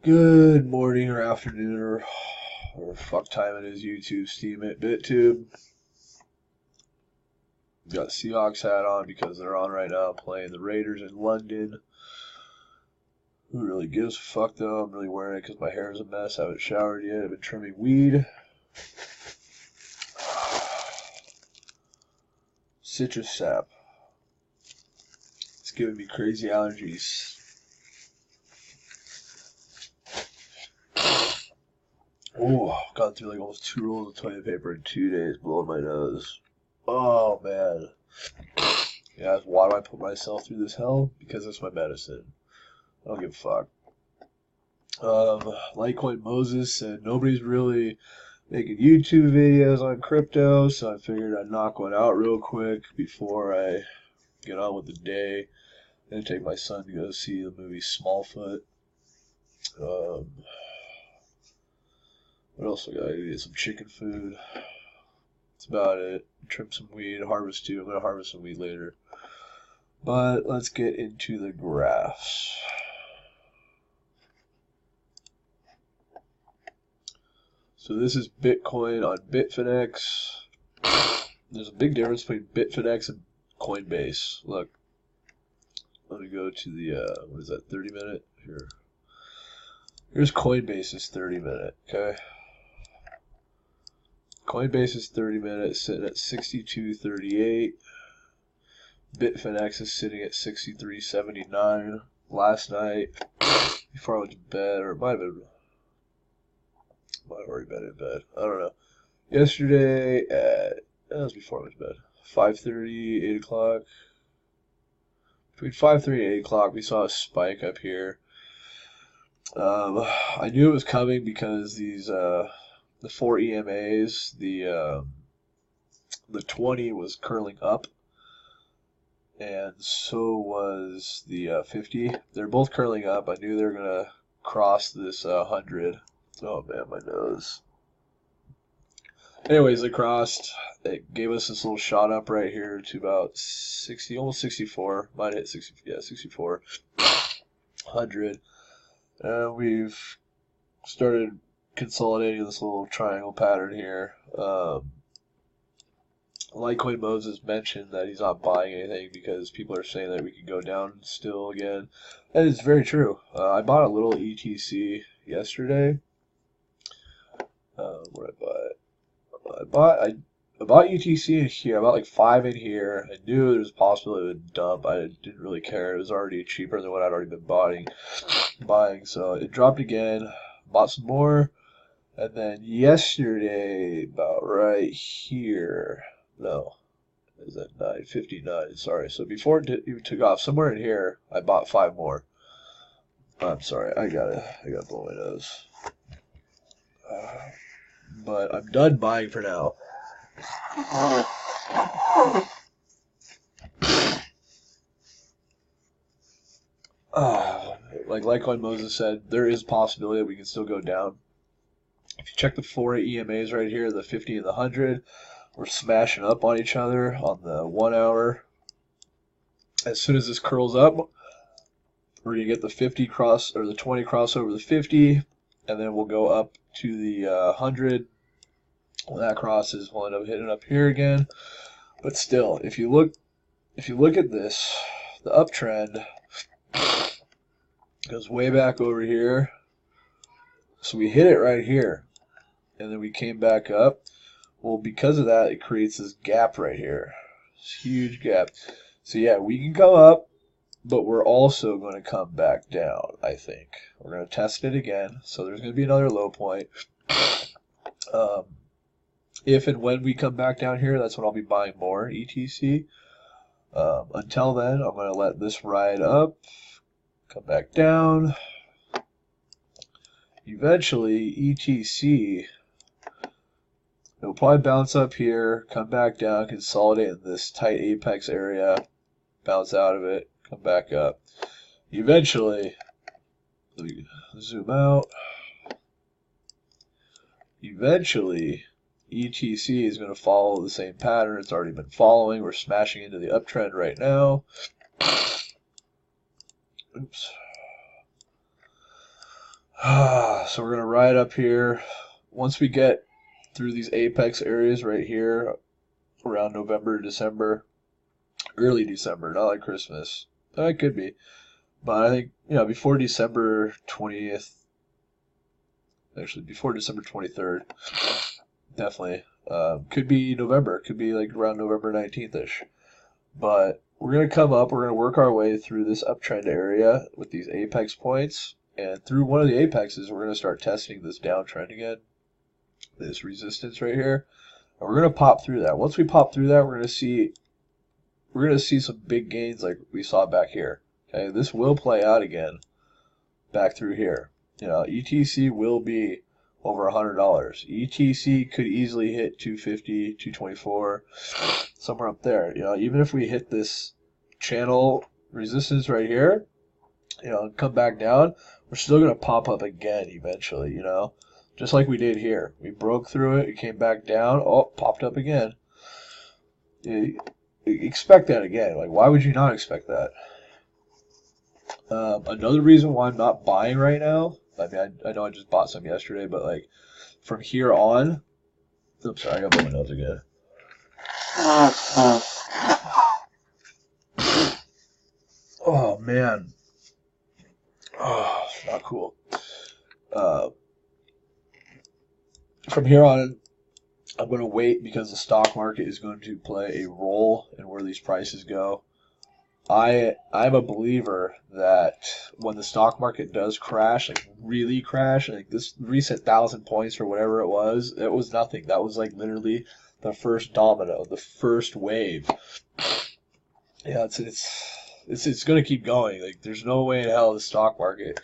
Good morning or afternoon or fuck time it is, YouTube, Steam it, BitTube. Got Seahawks hat on because they're on right now playing the Raiders in London. Who really gives a fuck though? I'm really wearing it because my hair is a mess. I haven't showered yet. I've been trimming weed. Citrus sap. It's giving me crazy allergies. Oh, gone through like almost 2 rolls of toilet paper in 2 days, blowing my nose. Oh man. Yeah, why do I put myself through this hell? Because it's my medicine. I don't give a fuck. Litecoin Moses said nobody's really making YouTube videos on crypto, so I figured I'd knock one out real quick before I get on with the day and take my son to go see the movie Smallfoot. What else I gotta do? Get some chicken food. That's about it. Trim some weed, harvest too. I'm gonna harvest some weed later. But let's get into the graphs. So this is Bitcoin on Bitfinex. There's a big difference between Bitfinex and Coinbase. Look, let me go to the, what is that, 30 minute? Here. Here's Coinbase's 30 minute, okay? Coinbase's 30 minute sitting at 62.38. Bitfinex is sitting at 63.79. Last night, before I went to bed, or it might have already been in bed. I don't know. Yesterday at, that was before I went to bed. 5:30, 8 o'clock. Between 5:30 and 8 o'clock, we saw a spike up here. I knew it was coming because these, the 4 EMAs, the 20 was curling up, and so was the 50. They're both curling up. I knew they were gonna cross this 100. Oh man, my nose. Anyways, they crossed. It gave us this little shot up right here to about 60, almost 64. Might hit 60, yeah, 64. 100. We've started consolidating this little triangle pattern here. Litecoin Moses mentioned that he's not buying anything because people are saying that we can go down still again. And it's very true. I bought a little ETC yesterday. What did I buy? I bought UTC in here. I bought like 5 in here. I knew there was a possibility it would dump. I didn't really care. It was already cheaper than what I'd already been buying. So it dropped again. Bought some more. And then yesterday, about right here. No. Is that 9:59? Sorry. So before it even took off, somewhere in here, I bought 5 more. I'm sorry. I gotta blow my nose. But I'm done buying for now. Like Litecoin Moses said, there is a possibility that we can still go down. If you check the 4 EMAs right here, the 50 and the 100, we're smashing up on each other on the 1 hour. As soon as this curls up, we're going to get the 50 cross, or the 20 cross over the 50, and then we'll go up to the 100. When that crosses, we'll end up hitting up here again. But still, if you look at this, the uptrend goes way back over here. So we hit it right here, and then we came back up. Well, because of that, it creates this gap right here, this huge gap. So yeah, we can go up, but we're also going to come back down. I think we're going to test it again. So there's going to be another low point. If and when we come back down here, that's when I'll be buying more ETC. Until then, I'm going to let this ride up, come back down. Eventually, ETC, it'll probably bounce up here, come back down, consolidate in this tight apex area, bounce out of it, come back up. Eventually, let me zoom out. Eventually, ETC is going to follow the same pattern it's already been following. We're smashing into the uptrend right now. Oops. So we're going to ride up here. Once we get through these apex areas right here around November, December, early December, not like Christmas. It could be. But I think, before December 20th, actually before December 23rd, definitely. Could be November, could be like around November 19th-ish. But we're going to come up, we're going to work our way through this uptrend area with these apex points. And through one of the apexes, we're going to start testing this downtrend again, this resistance right here. And we're going to pop through that. Once we pop through that, we're going to see some big gains like we saw back here. Okay, this will play out again back through here. ETC will be over $100. ETC could easily hit 250, 224, somewhere up there. Even if we hit this channel resistance right here, and come back down, we're still going to pop up again eventually, just like we did here. We broke through it, it came back down, popped up again. Expect that again. Like, why would you not expect that? Another reason why I'm not buying right now, I mean, I know I just bought some yesterday, but like from here on, oops, sorry, I got my nose again. Oh man, not cool. From here on, I'm going to wait because the stock market is going to play a role in where these prices go. I'm a believer that when the stock market does crash, like really crash, like this recent 1,000 points or whatever it was nothing. That was like literally the first domino, the first wave. Yeah, it's going to keep going. Like there's no way in hell the stock market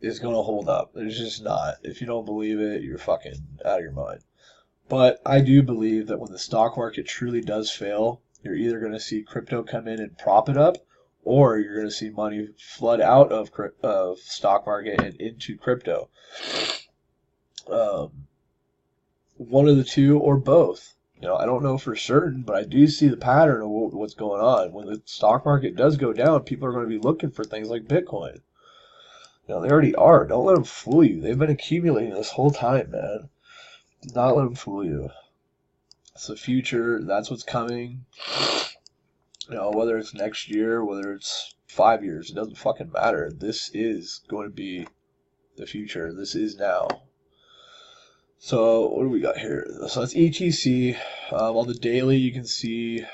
is going to hold up. There's just not. If you don't believe it, you're fucking out of your mind. But I do believe that when the stock market truly does fail, you're either going to see crypto come in and prop it up, or you're going to see money flood out of stock market and into crypto. One of the two or both. I don't know for certain, but I do see the pattern of what's going on. When the stock market does go down, people are going to be looking for things like Bitcoin. They already are. Don't let them fool you. They've been accumulating this whole time, man. Do not let them fool you. It's the future. That's what's coming. Whether it's next year, whether it's 5 years, it doesn't fucking matter. This is going to be the future. This is now. So what do we got here? So that's ETC. On the daily, you can see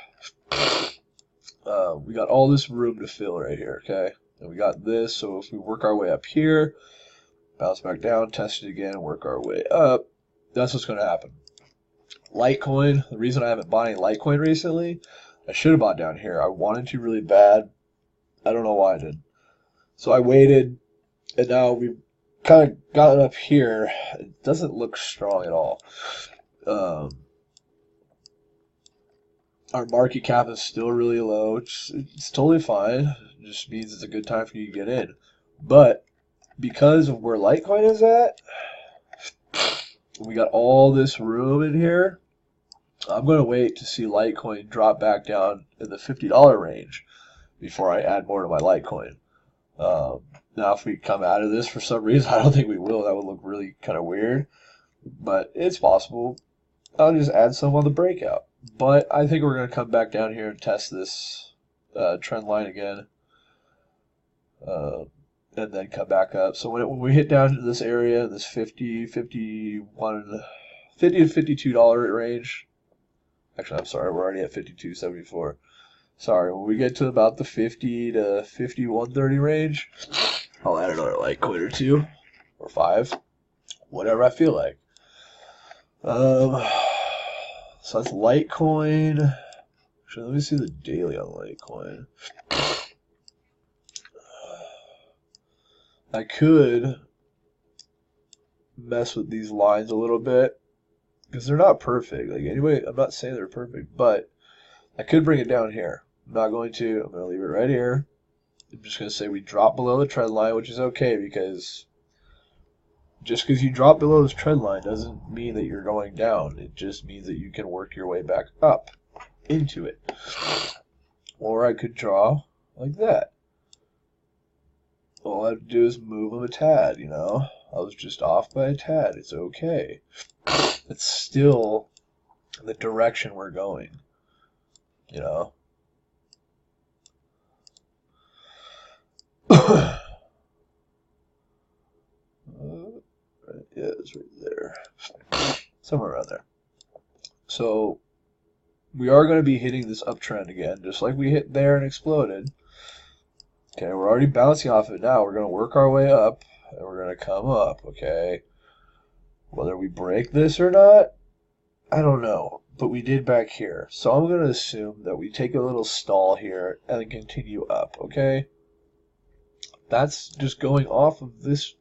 we got all this room to fill right here. Okay, and we got this. So if we work our way up here, bounce back down, test it again, work our way up, that's what's going to happen. Litecoin, the reason I haven't bought any Litecoin recently, I should have bought down here. I wanted to really bad. I don't know why I didn't. So I waited, and now we've kind of gotten up here. It doesn't look strong at all. Our market cap is still really low. It's totally fine. It just means it's a good time for you to get in. But because of where Litecoin is at, we got all this room in here. I'm going to wait to see Litecoin drop back down in the $50 range before I add more to my Litecoin. Now, if we come out of this for some reason, I don't think we will. That would look really kind of weird. But it's possible. I'll just add some on the breakout. But I think we're going to come back down here and test this trend line again. And then come back up. So when we hit down to this area, this $50 to $52 range. Actually, I'm sorry, we're already at $52.74. Sorry, when we get to about the 50 to $51.30 range, I'll add another Litecoin or two or 5, whatever I feel like. So that's Litecoin. Actually, let me see the daily on Litecoin. I could mess with these lines a little bit because they're not perfect. Like anyway, I'm not saying they're perfect, but I could bring it down here. I'm not going to. I'm going to leave it right here. I'm just going to say we drop below the trend line, which is okay because just because you drop below this trend line doesn't mean that you're going down. It just means that you can work your way back up into it. Or I could draw like that. All I have to do is move them a tad, you know? I was just off by a tad. It's okay. It's still the direction we're going, you know? Yeah, it's right there. Somewhere around there. So we are going to be hitting this uptrend again, just like we hit there and exploded. Okay, we're already bouncing off it now. We're going to work our way up, and we're going to come up, okay? Whether we break this or not, I don't know. But we did back here. So I'm going to assume that we take a little stall here and then continue up, okay? That's just going off of this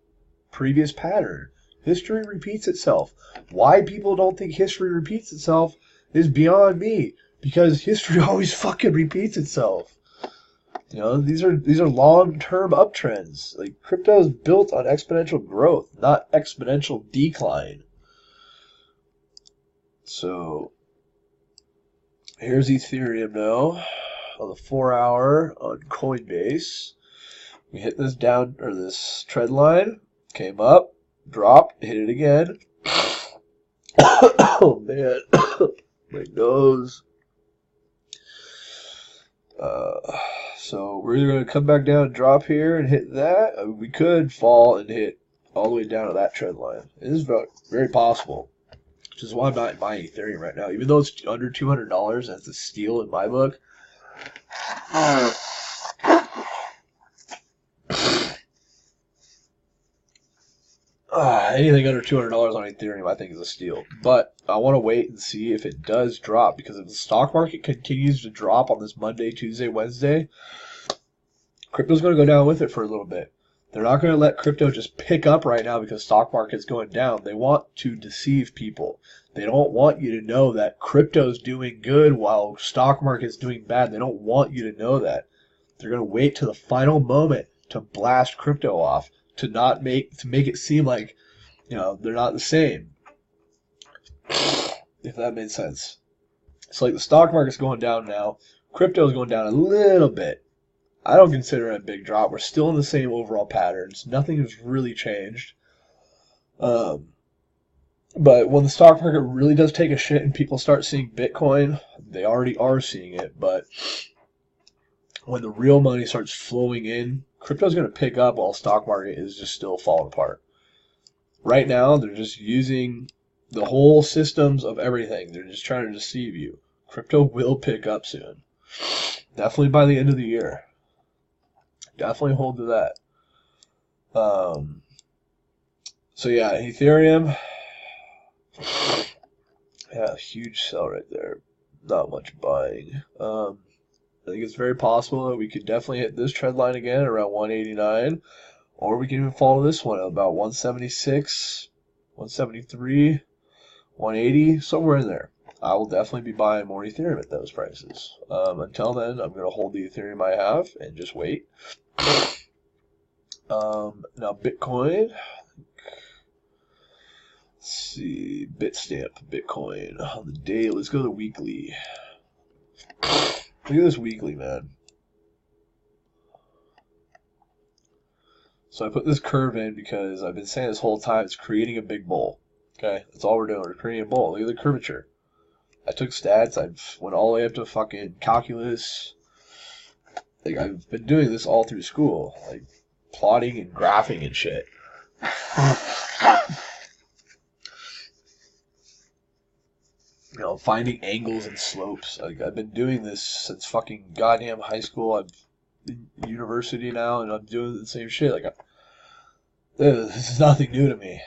previous pattern. History repeats itself. Why people don't think history repeats itself is beyond me. Because history always fucking repeats itself. You know, these are long-term uptrends. Like, crypto is built on exponential growth, not exponential decline. So here's Ethereum now on the 4-hour on Coinbase. We hit this down or this trend line, came up, dropped, hit it again. Oh man, my nose. So we're either going to come back down and drop here and hit that. I mean, we could fall and hit all the way down to that trend line. It is very possible. Which is why I'm not buying Ethereum right now. Even though it's under $200, that's a steal in my book. Anything under $200 on Ethereum I think is a steal. But I want to wait and see if it does drop. Because if the stock market continues to drop on this Monday, Tuesday, Wednesday, crypto's going to go down with it for a little bit. They're not going to let crypto just pick up right now because stock market's going down. They want to deceive people. They don't want you to know that crypto's doing good while stock market's doing bad. They don't want you to know that. They're going to wait to the final moment to blast crypto off, to make it seem like, you know, they're not the same. If that made sense. It's like the stock market's going down now. Crypto's going down a little bit. I don't consider it a big drop. We're still in the same overall patterns. Nothing has really changed. But when the stock market really does take a shit and people start seeing Bitcoin, they already are seeing it. But when the real money starts flowing in, crypto's going to pick up while the stock market is just still falling apart. Right now, they're just using the whole systems of everything. They're just trying to deceive you. Crypto will pick up soon. Definitely by the end of the year. Definitely hold to that. So yeah, Ethereum. Yeah, huge sell right there. Not much buying. I think it's very possible that we could definitely hit this trend line again around 189, or we can even follow this one at about 176, 173, 180, somewhere in there. I will definitely be buying more Ethereum at those prices. Until then, I'm going to hold the Ethereum I have and just wait. Now Bitcoin. Let's see, Bitstamp, Bitcoin on the day. Let's go to the weekly. Look at this weekly, man. So I put this curve in because I've been saying this whole time it's creating a big bowl. Okay, that's all we're doing. We're creating a bowl. Look at the curvature. I took stats. I went all the way up to fucking calculus. Like, I've been doing this all through school, like plotting and graphing and shit. You know, finding angles and slopes. Like, I've been doing this since fucking goddamn high school. I'm in university now, and I'm doing the same shit. Like, this is nothing new to me.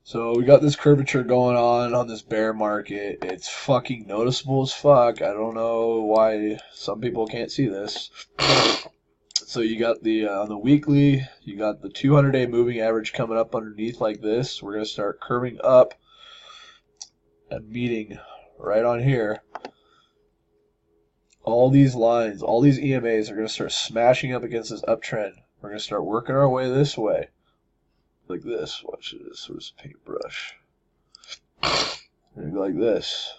So we got this curvature going on this bear market. It's fucking noticeable as fuck. I don't know why some people can't see this. So you got the on the weekly, you got the 200-day moving average coming up underneath like this. We're going to start curving up and meeting right on here. All these lines, all these EMAs are going to start smashing up against this uptrend. We're going to start working our way this way. Like this. Watch this. Where's the paintbrush? Go like this.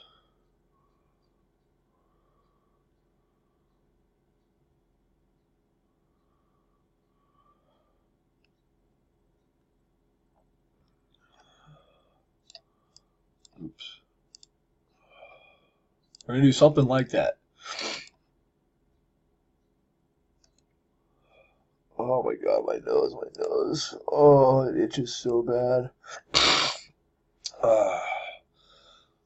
We're gonna do something like that. Oh my god, my nose, my nose. Oh, it itches so bad.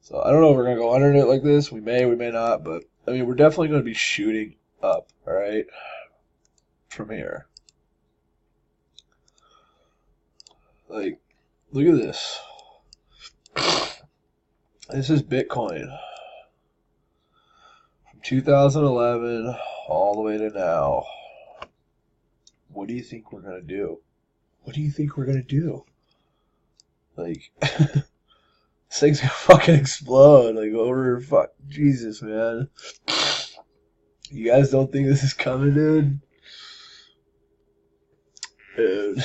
So I don't know if we're gonna go under it like this. We may not, but I mean we're definitely gonna be shooting up, alright? From here. Like, look at this. This is Bitcoin. From 2011 all the way to now. What do you think we're gonna do? What do you think we're gonna do? Like, this thing's gonna fucking explode. Like, over fuck. Jesus, man. You guys don't think this is coming, dude? Dude.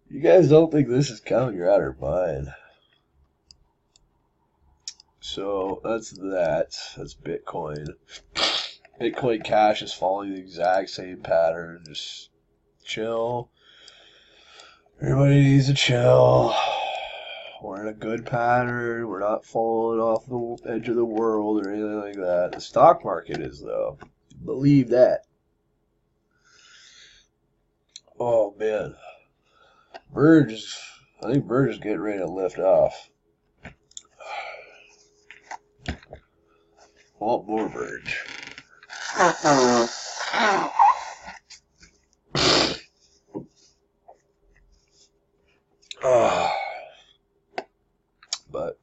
You guys don't think this is coming, you're out of your mind. So, that's that. That's Bitcoin. Bitcoin Cash is following the exact same pattern. Just chill. Everybody needs to chill. We're in a good pattern. We're not falling off the edge of the world or anything like that. The stock market is, though. Believe that. Oh, man. I think Verge is getting ready to lift off. I want more Verge. But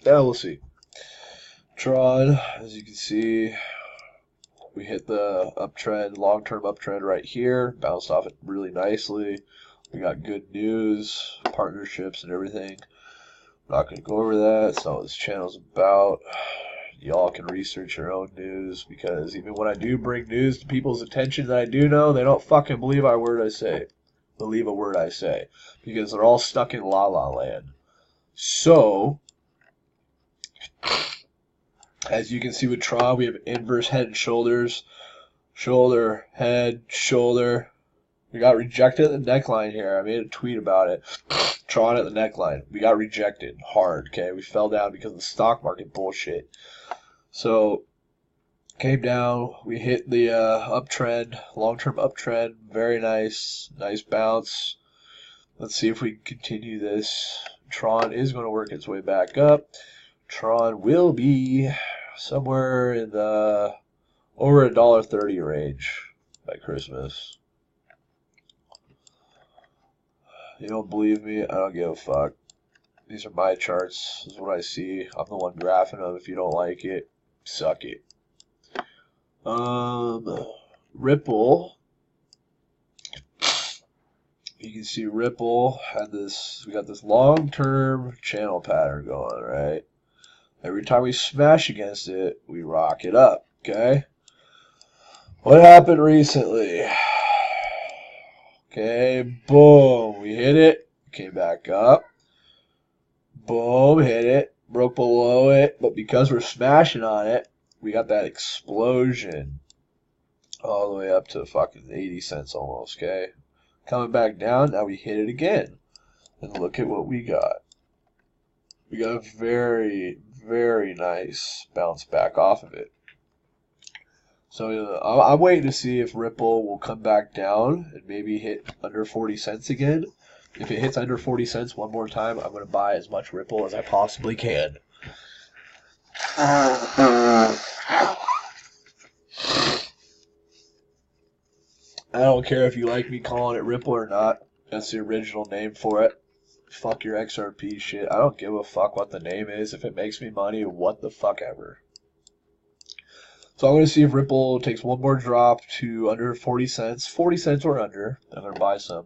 yeah, we'll see. Tron, as you can see, we hit the uptrend, long-term uptrend right here, bounced off it really nicely. We got good news, partnerships and everything. I'm not going to go over that. It's not what this channel's about. Y'all can research your own news, because even when I do bring news to people's attention that I do know, they don't fucking believe a word I say. Believe a word I say. Because they're all stuck in la la land. So, as you can see with Tron, we have inverse head and shoulders. Shoulder, head, shoulder. We got rejected at the neckline here. I made a tweet about it. Tron at the neckline. We got rejected hard, okay? We fell down because of the stock market bullshit. So, came down. We hit the uptrend, long-term uptrend. Very nice. Nice bounce. Let's see if we can continue this. Tron is going to work its way back up. Tron will be somewhere in the over $1.30 range by Christmas. You don't believe me? I don't give a fuck. These are my charts. This is what I see. I'm the one graphing them. If you don't like it, suck it. Ripple. You can see Ripple had this. We got this long-term channel pattern going, right? Every time we smash against it, we rock it up. Okay. What happened recently? Okay, boom, we hit it, came back up, boom, hit it, broke below it, but because we're smashing on it, we got that explosion all the way up to fucking 80 cents almost, okay? Coming back down, now we hit it again, and look at what we got. We got a very, very nice bounce back off of it. So I'm waiting to see if Ripple will come back down and maybe hit under 40 cents again. If it hits under 40 cents one more time, I'm going to buy as much Ripple as I possibly can. I don't care if you like me calling it Ripple or not. That's the original name for it. Fuck your XRP shit. I don't give a fuck what the name is. If it makes me money, what the fuck ever. So I'm going to see if Ripple takes one more drop to under 40 cents. 40 cents or under. I'm going to buy some.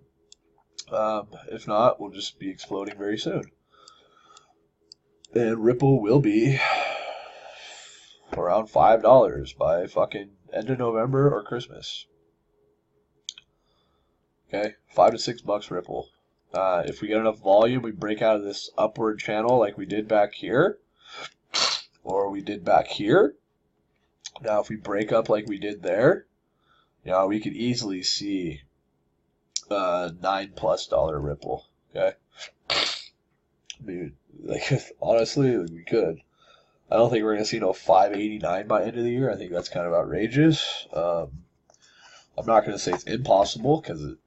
If not, we'll just be exploding very soon. And Ripple will be around $5 by fucking end of November or Christmas. Okay, $5 to $6 Ripple. If we get enough volume, we break out of this upward channel like we did back here. Or we did back here. Now, if we break up like we did there, we could easily see $9+ Ripple. Okay, I mean, like, honestly, we could. I don't think we're going to see no 589 by end of the year. I think that's kind of outrageous. I'm not going to say it's impossible because it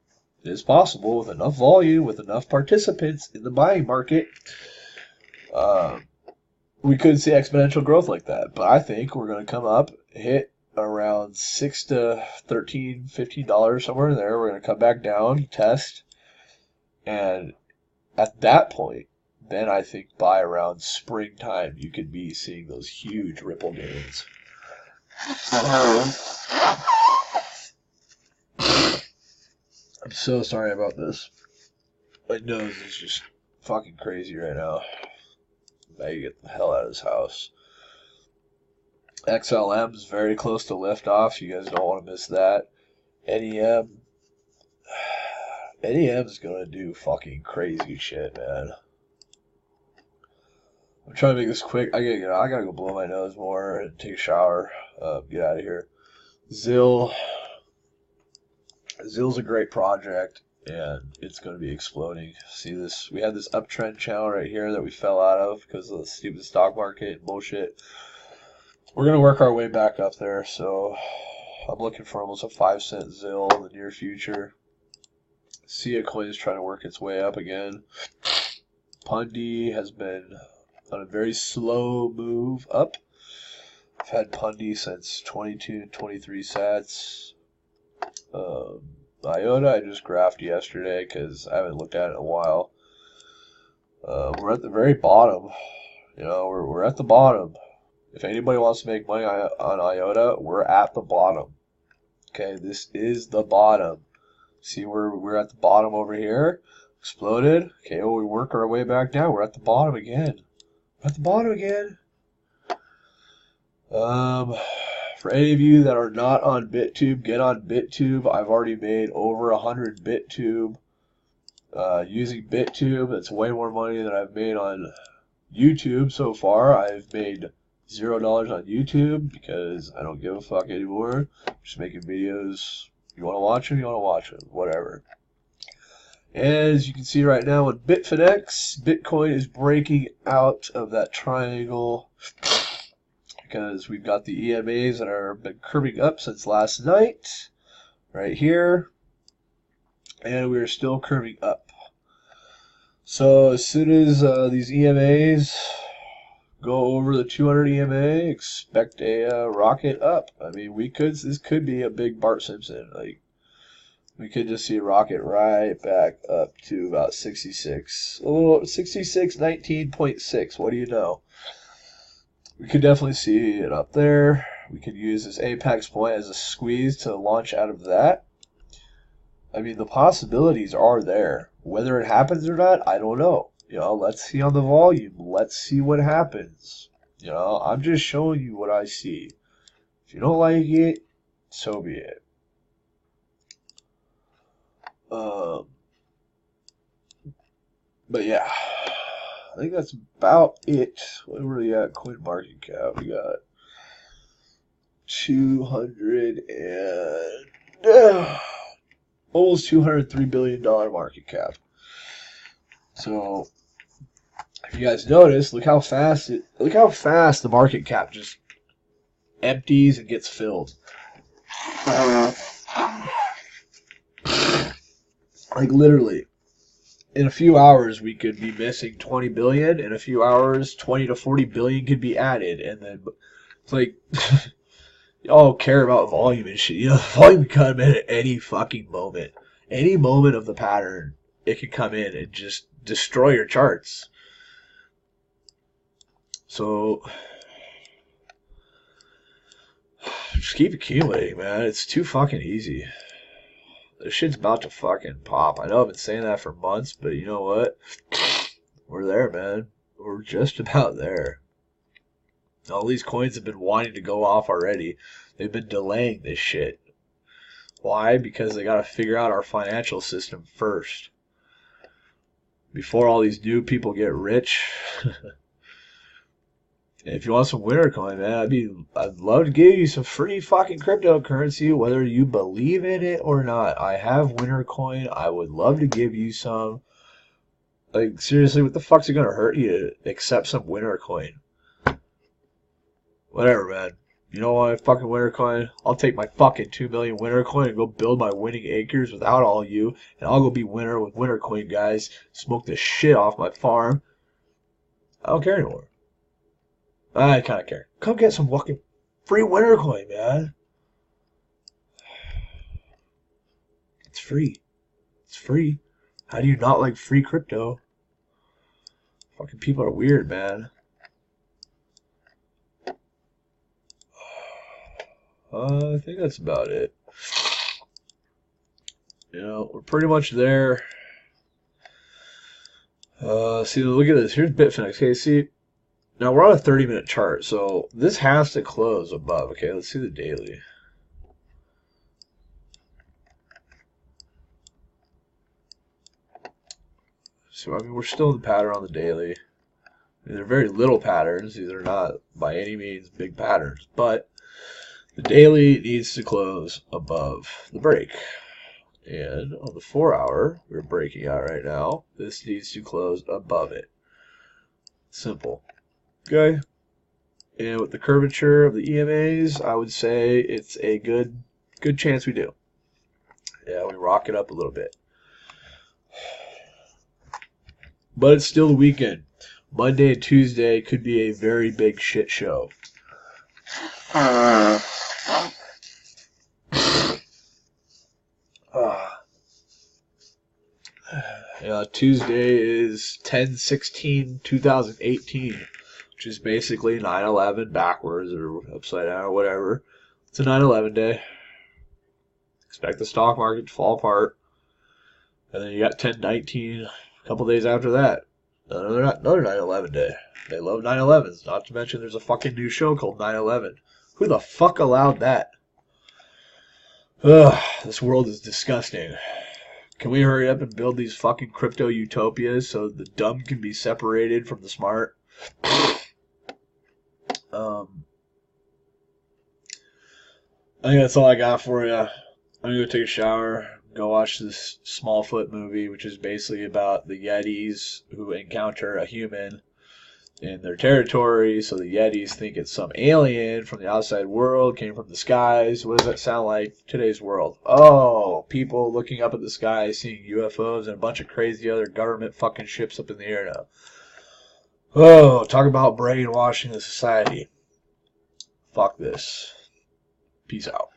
is possible with enough volume, with enough participants in the buying market. We could see exponential growth like that. But I think we're going to come up, hit around $6 to $13, $15 somewhere in there. We're going to come back down, test, and at that point, then I think by around springtime, you could be seeing those huge ripple gains. I'm so sorry about this. My nose is just fucking crazy right now. I gotta get the hell out of this house. XLM is very close to liftoff. You guys don't want to miss that. NEM is gonna do fucking crazy shit, man. I'm trying to make this quick. I gotta go blow my nose more and take a shower. Get out of here. Zill's a great project, and it's going to be exploding. See this? We had this uptrend channel right here that we fell out of because of the stupid stock market and bullshit. We're going to work our way back up there, so I'm looking for almost a 5-cent Zill in the near future. Sia coin is trying to work its way up again. Pundi has been on a very slow move up. I've had Pundi since 22, 23 sats. IOTA I just graphed yesterday because I haven't looked at it in a while. We're at the very bottom. You know, we're at the bottom. If anybody wants to make money on IOTA, we're at the bottom. Okay, this is the bottom. See, we're at the bottom over here. Exploded. Okay, well, we work our way back down. We're at the bottom again. We're at the bottom again. For any of you that are not on BitTube, get on BitTube. I've already made over 100 BitTube using BitTube. That's way more money than I've made on YouTube so far. I've made $0 on YouTube because I don't give a fuck anymore. I'm just making videos. You want to watch them? You want to watch them. Whatever. As you can see right now on Bitfinex, Bitcoin is breaking out of that triangle because we've got the EMAs that are been curving up since last night, right here, and we're still curving up. So as soon as these EMAs go over the 200 EMA, expect a rocket up. I mean, this could be a big Bart Simpson. Like, we could just see a rocket right back up to about 66, 66.19.6. What do you know? We could definitely see it up there. We could use this apex point as a squeeze to launch out of that. I mean, the possibilities are there. Whether it happens or not, I don't know. You know, let's see on the volume. Let's see what happens. You know, I'm just showing you what I see. If you don't like it, so be it. But yeah, I think that's about it. What were we at? Coin market cap. We got 200 and almost $203 billion market cap. So if you guys notice, look how fast the market cap just empties and gets filled. Like, literally, in a few hours we could be missing 20 billion. In a few hours, 20 to 40 billion could be added, and then it's like y'all care about volume and shit. You know, volume can come in at any fucking moment. Any moment of the pattern, it can come in and just destroy your charts. So just keep accumulating, man. It's too fucking easy. This shit's about to fucking pop. I know I've been saying that for months, but you know what? We're there, man. We're just about there. All these coins have been wanting to go off already. They've been delaying this shit. Why? Because they got to figure out our financial system first. Before all these new people get rich. If you want some WINNERCOIN, man, I'd love to give you some free fucking cryptocurrency, whether you believe in it or not. I have WINNERCOIN. I would love to give you some. Like, seriously, what the fuck's it gonna hurt you to accept some winner coin? Whatever, man. You know what, fucking winner coin? I'll take my fucking 2 million winner coin and go build my winning acres without all you, and I'll go be winner with winner coin, guys. Smoke the shit off my farm. I don't care anymore. I kind of care. Come get some fucking free winner coin, man. It's free. It's free. How do you not like free crypto? Fucking people are weird, man. I think that's about it. You know, we're pretty much there. See, look at this. Here's Bitfinex. Okay, see, now we're on a 30-minute chart, so this has to close above. Okay, let's see the daily. So, I mean, we're still in the pattern on the daily. I mean, they're very little patterns. These are not, by any means, big patterns. But the daily needs to close above the break. And on the 4-hour, we're breaking out right now. This needs to close above it. Simple. Okay? And with the curvature of the EMAs, I would say it's a good chance we do. Yeah, we rock it up a little bit. But it's still the weekend. Monday and Tuesday could be a very big shit show. Tuesday is 10/16/2018, which is basically 9/11 backwards or upside down or whatever. It's a 9/11 day. Expect the stock market to fall apart. And then you got 10/19 a couple days after that. Another 9/11 day. They love 9/11s. Not to mention there's a fucking new show called 9/11. Who the fuck allowed that? Ugh, this world is disgusting. Can we hurry up and build these fucking crypto utopias so the dumb can be separated from the smart? I think that's all I got for you. I'm going to go take a shower, go watch this Smallfoot movie, which is basically about the Yetis who encounter a human in their territory. So the Yetis think it's some alien from the outside world, came from the skies. What does that sound like? Today's world. Oh, people looking up at the sky, seeing UFOs and a bunch of crazy other government fucking ships up in the air now. Oh, talk about brainwashing the society. Fuck this. Peace out.